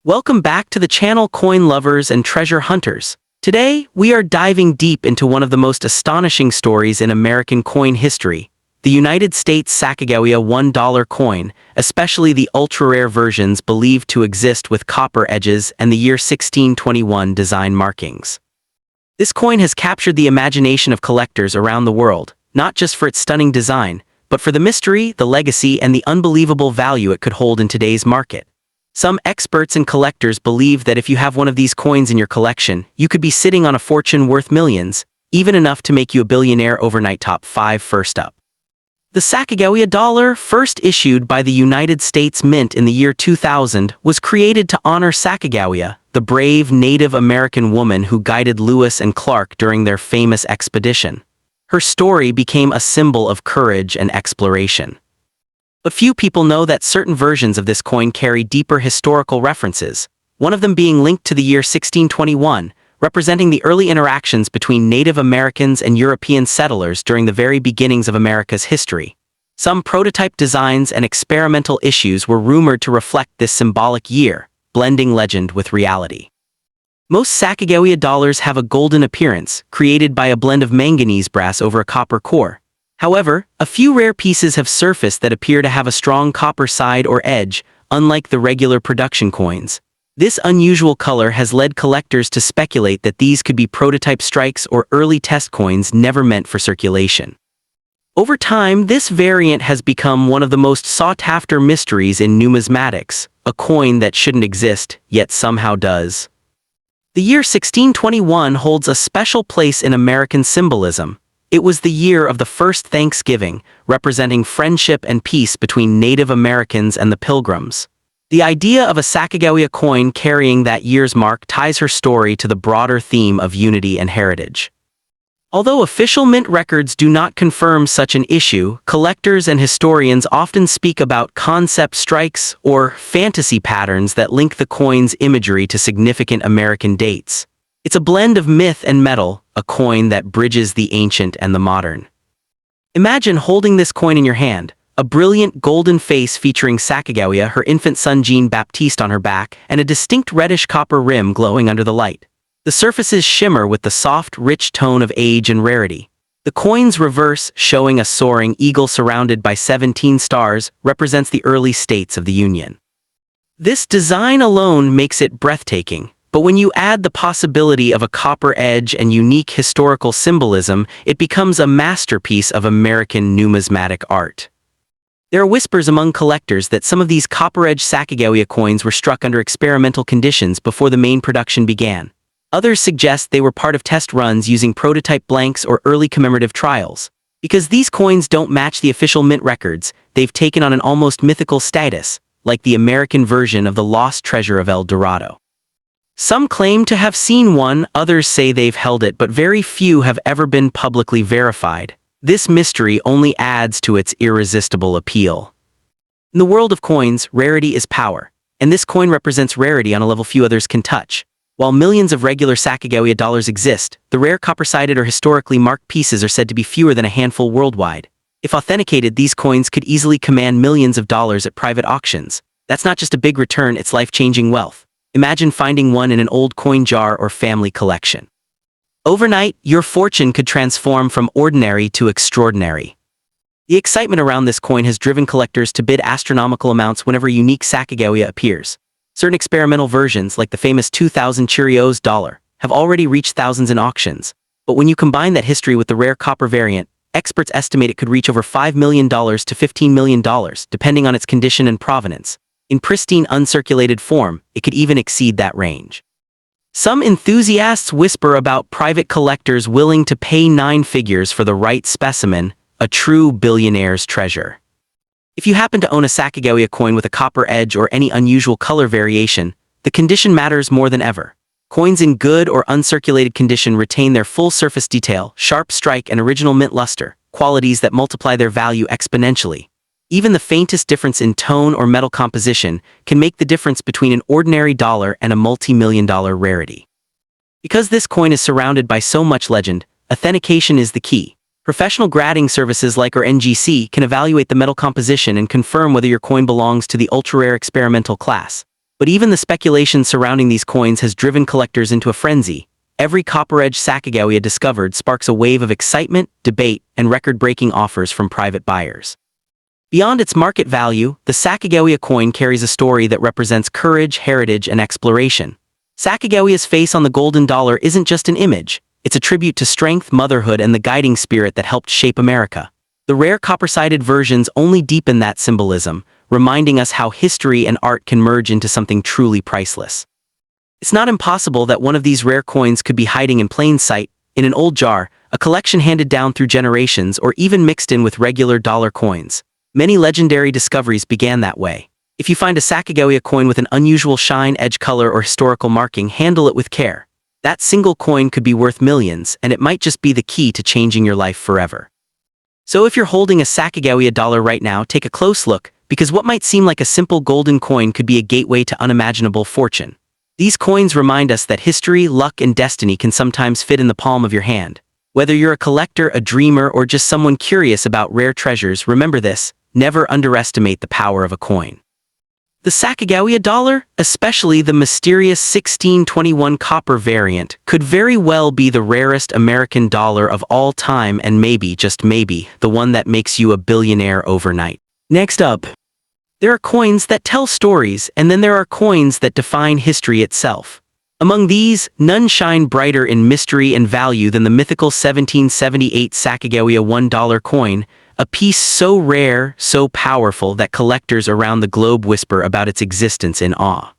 Welcome back to the channel, coin lovers and treasure hunters. Today, we are diving deep into one of the most astonishing stories in American coin history, the United States Sacagawea $1 coin, especially the ultra-rare versions believed to exist with copper edges and the year 1621 design markings. This coin has captured the imagination of collectors around the world, not just for its stunning design, but for the mystery, the legacy, and the unbelievable value it could hold in today's market. Some experts and collectors believe that if you have one of these coins in your collection, you could be sitting on a fortune worth millions, even enough to make you a billionaire overnight. Top 5. First up. The Sacagawea dollar, first issued by the United States Mint in the year 2000, was created to honor Sacagawea, the brave Native American woman who guided Lewis and Clark during their famous expedition. Her story became a symbol of courage and exploration. But few people know that certain versions of this coin carry deeper historical references, one of them being linked to the year 1621, representing the early interactions between Native Americans and European settlers during the very beginnings of America's history. Some prototype designs and experimental issues were rumored to reflect this symbolic year, blending legend with reality. Most Sacagawea dollars have a golden appearance, created by a blend of manganese brass over a copper core. However, a few rare pieces have surfaced that appear to have a strong copper side or edge, unlike the regular production coins. This unusual color has led collectors to speculate that these could be prototype strikes or early test coins never meant for circulation. Over time, this variant has become one of the most sought-after mysteries in numismatics, a coin that shouldn't exist, yet somehow does. The year 1621 holds a special place in American symbolism. It was the year of the first Thanksgiving, representing friendship and peace between Native Americans and the Pilgrims. The idea of a Sacagawea coin carrying that year's mark ties her story to the broader theme of unity and heritage. Although official mint records do not confirm such an issue, collectors and historians often speak about concept strikes or fantasy patterns that link the coin's imagery to significant American dates. It's a blend of myth and metal, a coin that bridges the ancient and the modern. Imagine holding this coin in your hand, a brilliant golden face featuring Sacagawea, her infant son Jean-Baptiste on her back, and a distinct reddish copper rim glowing under the light. The surfaces shimmer with the soft, rich tone of age and rarity. The coin's reverse, showing a soaring eagle surrounded by 17 stars, represents the early states of the Union. This design alone makes it breathtaking, but when you add the possibility of a copper edge and unique historical symbolism, it becomes a masterpiece of American numismatic art. There are whispers among collectors that some of these copper-edged Sacagawea coins were struck under experimental conditions before the main production began. Others suggest they were part of test runs using prototype blanks or early commemorative trials. Because these coins don't match the official mint records, they've taken on an almost mythical status, like the American version of the lost treasure of El Dorado. Some claim to have seen one, others say they've held it, but very few have ever been publicly verified. This mystery only adds to its irresistible appeal. In the world of coins, rarity is power, and this coin represents rarity on a level few others can touch. While millions of regular Sacagawea dollars exist, the rare copper-sided or historically marked pieces are said to be fewer than a handful worldwide. If authenticated, these coins could easily command millions of dollars at private auctions. That's not just a big return, it's life-changing wealth. Imagine finding one in an old coin jar or family collection. Overnight, your fortune could transform from ordinary to extraordinary. The excitement around this coin has driven collectors to bid astronomical amounts whenever a unique Sacagawea appears. Certain experimental versions, like the famous 2000 Cheerios dollar, have already reached thousands in auctions. But when you combine that history with the rare copper variant, experts estimate it could reach over $5 million to $15 million, depending on its condition and provenance. In pristine uncirculated form, it could even exceed that range. Some enthusiasts whisper about private collectors willing to pay 9 figures for the right specimen, a true billionaire's treasure. If you happen to own a Sacagawea coin with a copper edge or any unusual color variation, the condition matters more than ever. Coins in good or uncirculated condition retain their full surface detail, sharp strike, and original mint luster, qualities that multiply their value exponentially. Even the faintest difference in tone or metal composition can make the difference between an ordinary dollar and a multi-million-dollar rarity. Because this coin is surrounded by so much legend, authentication is the key. Professional grading services like our NGC can evaluate the metal composition and confirm whether your coin belongs to the ultra-rare experimental class. But even the speculation surrounding these coins has driven collectors into a frenzy. Every copper-edged Sacagawea discovered sparks a wave of excitement, debate, and record-breaking offers from private buyers. Beyond its market value, the Sacagawea coin carries a story that represents courage, heritage, and exploration. Sacagawea's face on the golden dollar isn't just an image. It's a tribute to strength, motherhood, and the guiding spirit that helped shape America. The rare copper-sided versions only deepen that symbolism, reminding us how history and art can merge into something truly priceless. It's not impossible that one of these rare coins could be hiding in plain sight, in an old jar, a collection handed down through generations, or even mixed in with regular dollar coins. Many legendary discoveries began that way. If you find a Sacagawea coin with an unusual shine, edge color, or historical marking, handle it with care. That single coin could be worth millions, and it might just be the key to changing your life forever. So if you're holding a Sacagawea dollar right now, take a close look, because what might seem like a simple golden coin could be a gateway to unimaginable fortune. These coins remind us that history, luck, and destiny can sometimes fit in the palm of your hand. Whether you're a collector, a dreamer, or just someone curious about rare treasures, remember this: never underestimate the power of a coin. The Sacagawea dollar, especially the mysterious 1621 copper variant, could very well be the rarest American dollar of all time, and maybe, just maybe, the one that makes you a billionaire overnight. Next up, there are coins that tell stories, and then there are coins that define history itself. Among these, none shine brighter in mystery and value than the mythical 1778 Sacagawea $1 coin, a piece so rare, so powerful that collectors around the globe whisper about its existence in awe.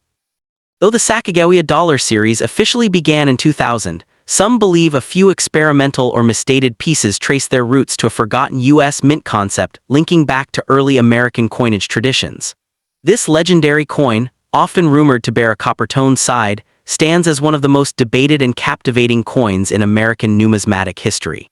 Though the Sacagawea dollar series officially began in 2000, some believe a few experimental or misdated pieces trace their roots to a forgotten U.S. mint concept linking back to early American coinage traditions. This legendary coin, often rumored to bear a copper-toned side, stands as one of the most debated and captivating coins in American numismatic history.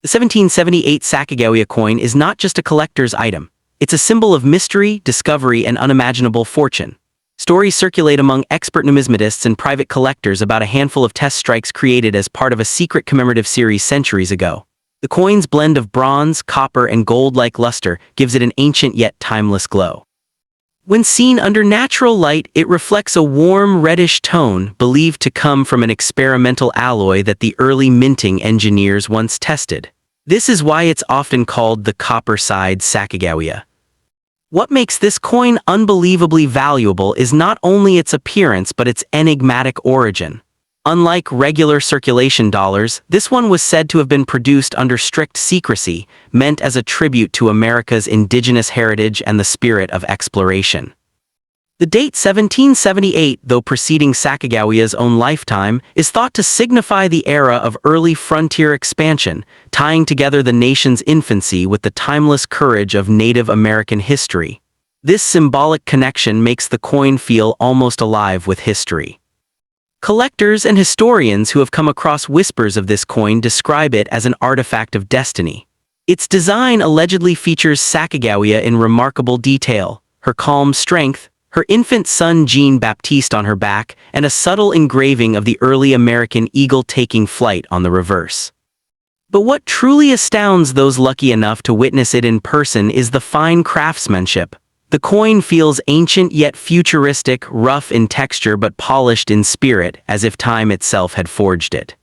The 1778 Sacagawea coin is not just a collector's item. It's a symbol of mystery, discovery, and unimaginable fortune. Stories circulate among expert numismatists and private collectors about a handful of test strikes created as part of a secret commemorative series centuries ago. The coin's blend of bronze, copper, and gold-like luster gives it an ancient yet timeless glow. When seen under natural light, it reflects a warm reddish tone believed to come from an experimental alloy that the early minting engineers once tested. This is why it's often called the copper-side Sacagawea. What makes this coin unbelievably valuable is not only its appearance but its enigmatic origin. Unlike regular circulation dollars, this one was said to have been produced under strict secrecy, meant as a tribute to America's indigenous heritage and the spirit of exploration. The date 1778, though preceding Sacagawea's own lifetime, is thought to signify the era of early frontier expansion, tying together the nation's infancy with the timeless courage of Native American history. This symbolic connection makes the coin feel almost alive with history. Collectors and historians who have come across whispers of this coin describe it as an artifact of destiny. Its design allegedly features Sacagawea in remarkable detail: her calm strength, her infant son Jean-Baptiste on her back, and a subtle engraving of the early American eagle taking flight on the reverse. But what truly astounds those lucky enough to witness it in person is the fine craftsmanship. The coin feels ancient yet futuristic, rough in texture but polished in spirit, as if time itself had forged it.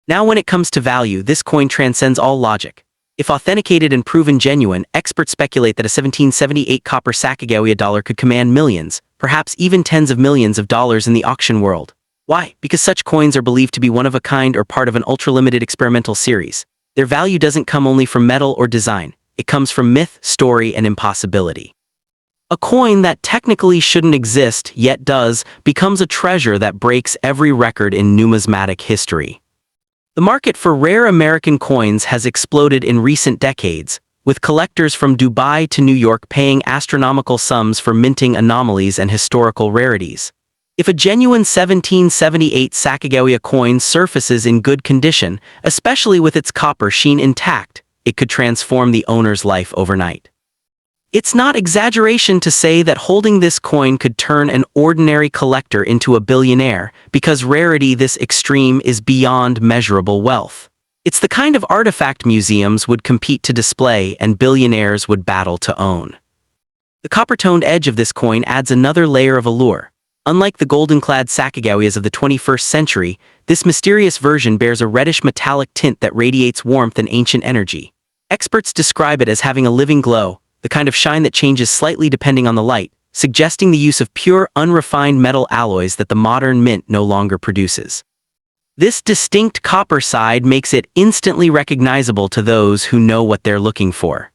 Now when it comes to value, this coin transcends all logic. If authenticated and proven genuine, experts speculate that a 1778 copper Sacagawea dollar could command millions, perhaps even tens of millions of dollars in the auction world. Why? Because such coins are believed to be one of a kind or part of an ultra-limited experimental series. Their value doesn't come only from metal or design. It comes from myth, story, and impossibility. A coin that technically shouldn't exist, yet does, becomes a treasure that breaks every record in numismatic history. The market for rare American coins has exploded in recent decades, with collectors from Dubai to New York paying astronomical sums for minting anomalies and historical rarities. If a genuine 1778 Sacagawea coin surfaces in good condition, especially with its copper sheen intact, it could transform the owner's life overnight. It's not exaggeration to say that holding this coin could turn an ordinary collector into a billionaire, because rarity this extreme is beyond measurable wealth. It's the kind of artifact museums would compete to display and billionaires would battle to own. The copper-toned edge of this coin adds another layer of allure. Unlike the golden-clad Sacagaweas of the 21st century, this mysterious version bears a reddish metallic tint that radiates warmth and ancient energy. Experts describe it as having a living glow, the kind of shine that changes slightly depending on the light, suggesting the use of pure, unrefined metal alloys that the modern mint no longer produces. This distinct copper side makes it instantly recognizable to those who know what they're looking for.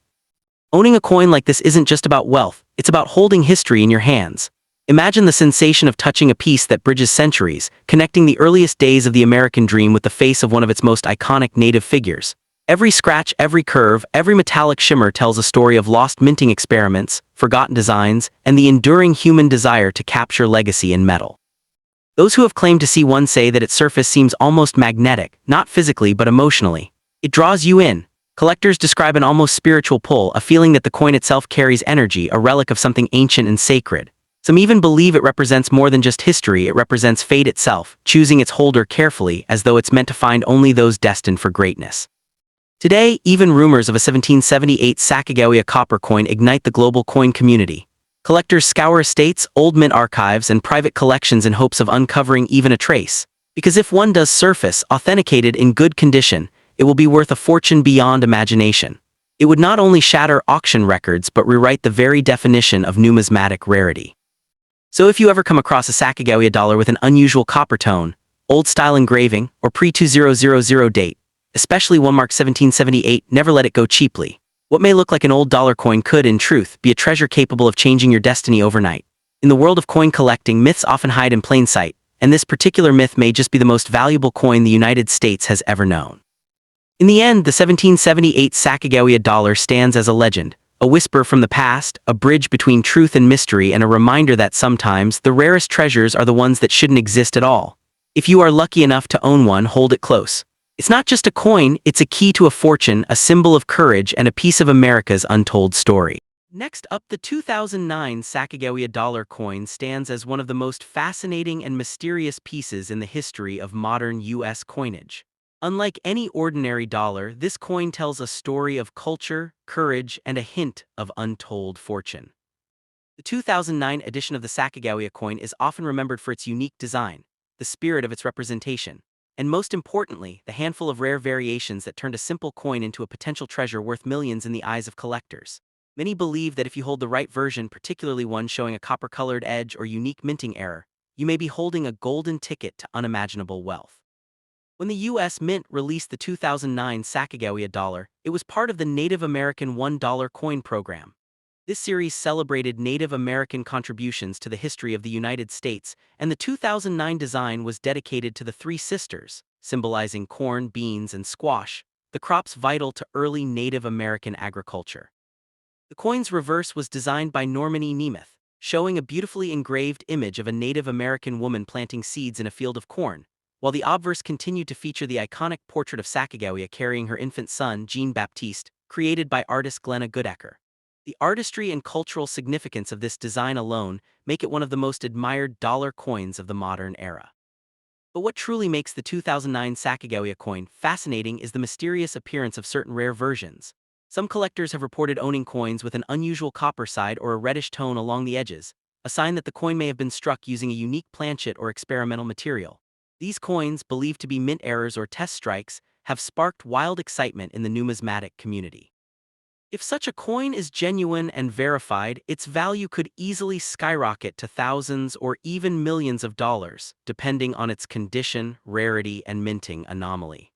Owning a coin like this isn't just about wealth, it's about holding history in your hands. Imagine the sensation of touching a piece that bridges centuries, connecting the earliest days of the American dream with the face of one of its most iconic native figures. Every scratch, every curve, every metallic shimmer tells a story of lost minting experiments, forgotten designs, and the enduring human desire to capture legacy in metal. Those who have claimed to see one say that its surface seems almost magnetic, not physically but emotionally. It draws you in. Collectors describe an almost spiritual pull, a feeling that the coin itself carries energy, a relic of something ancient and sacred. Some even believe it represents more than just history, it represents fate itself, choosing its holder carefully as though it's meant to find only those destined for greatness. Today, even rumors of a 1778 Sacagawea copper coin ignite the global coin community. Collectors scour estates, old mint archives, and private collections in hopes of uncovering even a trace. Because if one does surface, authenticated in good condition, it will be worth a fortune beyond imagination. It would not only shatter auction records but rewrite the very definition of numismatic rarity. So if you ever come across a Sacagawea dollar with an unusual copper tone, old-style engraving, or pre-2000 date, especially one marked 1778, never let it go cheaply. What may look like an old dollar coin could, in truth, be a treasure capable of changing your destiny overnight. In the world of coin collecting, myths often hide in plain sight, and this particular myth may just be the most valuable coin the United States has ever known. In the end, the 1778 Sacagawea dollar stands as a legend, a whisper from the past, a bridge between truth and mystery, and a reminder that sometimes the rarest treasures are the ones that shouldn't exist at all. If you are lucky enough to own one, hold it close. It's not just a coin, it's a key to a fortune, a symbol of courage, and a piece of America's untold story. Next up, the 2009 Sacagawea dollar coin stands as one of the most fascinating and mysterious pieces in the history of modern U.S. coinage. Unlike any ordinary dollar, this coin tells a story of culture, courage, and a hint of untold fortune. The 2009 edition of the Sacagawea coin is often remembered for its unique design, the spirit of its representation, and most importantly, the handful of rare variations that turned a simple coin into a potential treasure worth millions in the eyes of collectors. Many believe that if you hold the right version, particularly one showing a copper-colored edge or unique minting error, you may be holding a golden ticket to unimaginable wealth. When the U.S. Mint released the 2009 Sacagawea dollar, it was part of the Native American $1 coin program. This series celebrated Native American contributions to the history of the United States, and the 2009 design was dedicated to the three sisters, symbolizing corn, beans, and squash, the crops vital to early Native American agriculture. The coin's reverse was designed by Norman E. Nemeth, showing a beautifully engraved image of a Native American woman planting seeds in a field of corn, while the obverse continued to feature the iconic portrait of Sacagawea carrying her infant son, Jean-Baptiste, created by artist Glenna Goodecker. The artistry and cultural significance of this design alone make it one of the most admired dollar coins of the modern era. But what truly makes the 2009 Sacagawea coin fascinating is the mysterious appearance of certain rare versions. Some collectors have reported owning coins with an unusual copper side or a reddish tone along the edges, a sign that the coin may have been struck using a unique planchet or experimental material. These coins, believed to be mint errors or test strikes, have sparked wild excitement in the numismatic community. If such a coin is genuine and verified, its value could easily skyrocket to thousands or even millions of dollars, depending on its condition, rarity, and minting anomaly.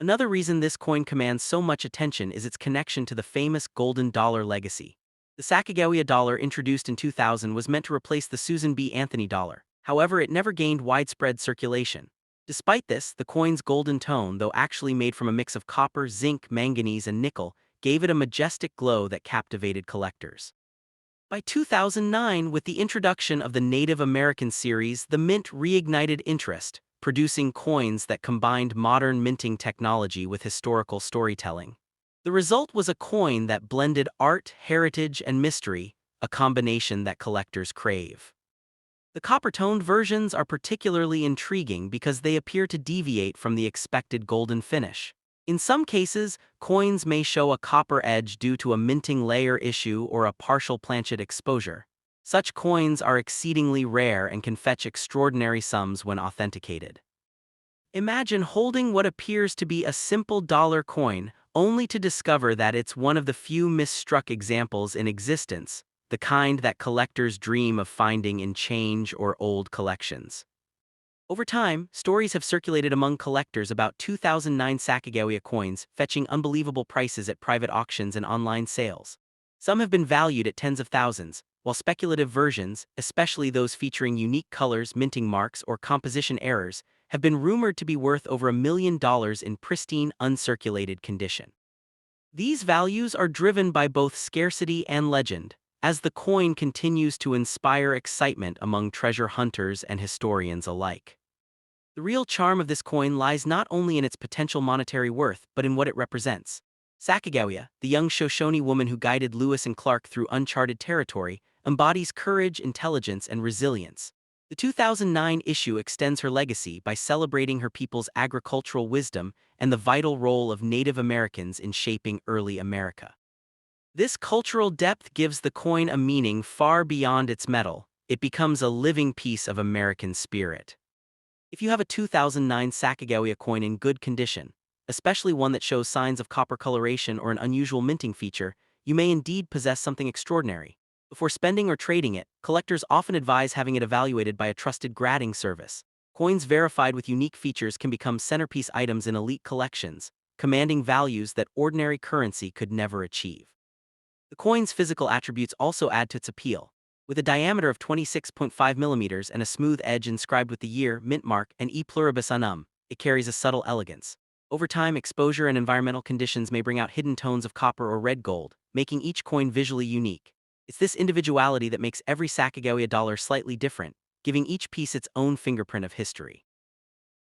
Another reason this coin commands so much attention is its connection to the famous golden dollar legacy. The Sacagawea dollar, introduced in 2000, was meant to replace the Susan B. Anthony dollar. However, it never gained widespread circulation. Despite this, the coin's golden tone, though actually made from a mix of copper, zinc, manganese, and nickel, gave it a majestic glow that captivated collectors. By 2009, with the introduction of the Native American series, the mint reignited interest, producing coins that combined modern minting technology with historical storytelling. The result was a coin that blended art, heritage, and mystery, a combination that collectors crave. The copper-toned versions are particularly intriguing because they appear to deviate from the expected golden finish. In some cases, coins may show a copper edge due to a minting layer issue or a partial planchet exposure. Such coins are exceedingly rare and can fetch extraordinary sums when authenticated. Imagine holding what appears to be a simple dollar coin, only to discover that it's one of the few misstruck examples in existence, the kind that collectors dream of finding in change or old collections. Over time, stories have circulated among collectors about 2009 Sacagawea coins fetching unbelievable prices at private auctions and online sales. Some have been valued at tens of thousands, while speculative versions, especially those featuring unique colors, minting marks, or composition errors, have been rumored to be worth over $1 million in pristine, uncirculated condition. These values are driven by both scarcity and legend, as the coin continues to inspire excitement among treasure hunters and historians alike. The real charm of this coin lies not only in its potential monetary worth but in what it represents. Sacagawea, the young Shoshone woman who guided Lewis and Clark through uncharted territory, embodies courage, intelligence, and resilience. The 2009 issue extends her legacy by celebrating her people's agricultural wisdom and the vital role of Native Americans in shaping early America. This cultural depth gives the coin a meaning far beyond its metal. It becomes a living piece of American spirit. If you have a 2009 Sacagawea coin in good condition, especially one that shows signs of copper coloration or an unusual minting feature, you may indeed possess something extraordinary. Before spending or trading it, collectors often advise having it evaluated by a trusted grading service. Coins verified with unique features can become centerpiece items in elite collections, commanding values that ordinary currency could never achieve. The coin's physical attributes also add to its appeal. With a diameter of 26.5 millimeters and a smooth edge inscribed with the year, mint mark, and E pluribus unum, it carries a subtle elegance. Over time, exposure and environmental conditions may bring out hidden tones of copper or red gold, making each coin visually unique. It's this individuality that makes every Sacagawea dollar slightly different, giving each piece its own fingerprint of history.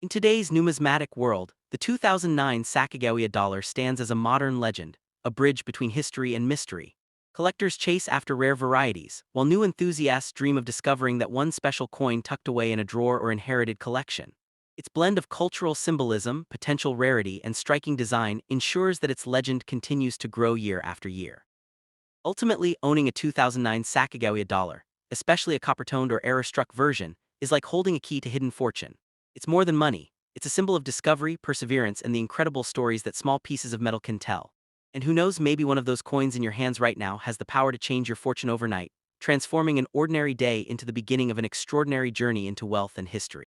In today's numismatic world, the 2009 Sacagawea dollar stands as a modern legend, a bridge between history and mystery. Collectors chase after rare varieties, while new enthusiasts dream of discovering that one special coin tucked away in a drawer or inherited collection. Its blend of cultural symbolism, potential rarity, and striking design ensures that its legend continues to grow year after year. Ultimately, owning a 2009 Sacagawea dollar, especially a copper-toned or error-struck version, is like holding a key to hidden fortune. It's more than money. It's a symbol of discovery, perseverance, and the incredible stories that small pieces of metal can tell. And who knows, maybe one of those coins in your hands right now has the power to change your fortune overnight, transforming an ordinary day into the beginning of an extraordinary journey into wealth and history.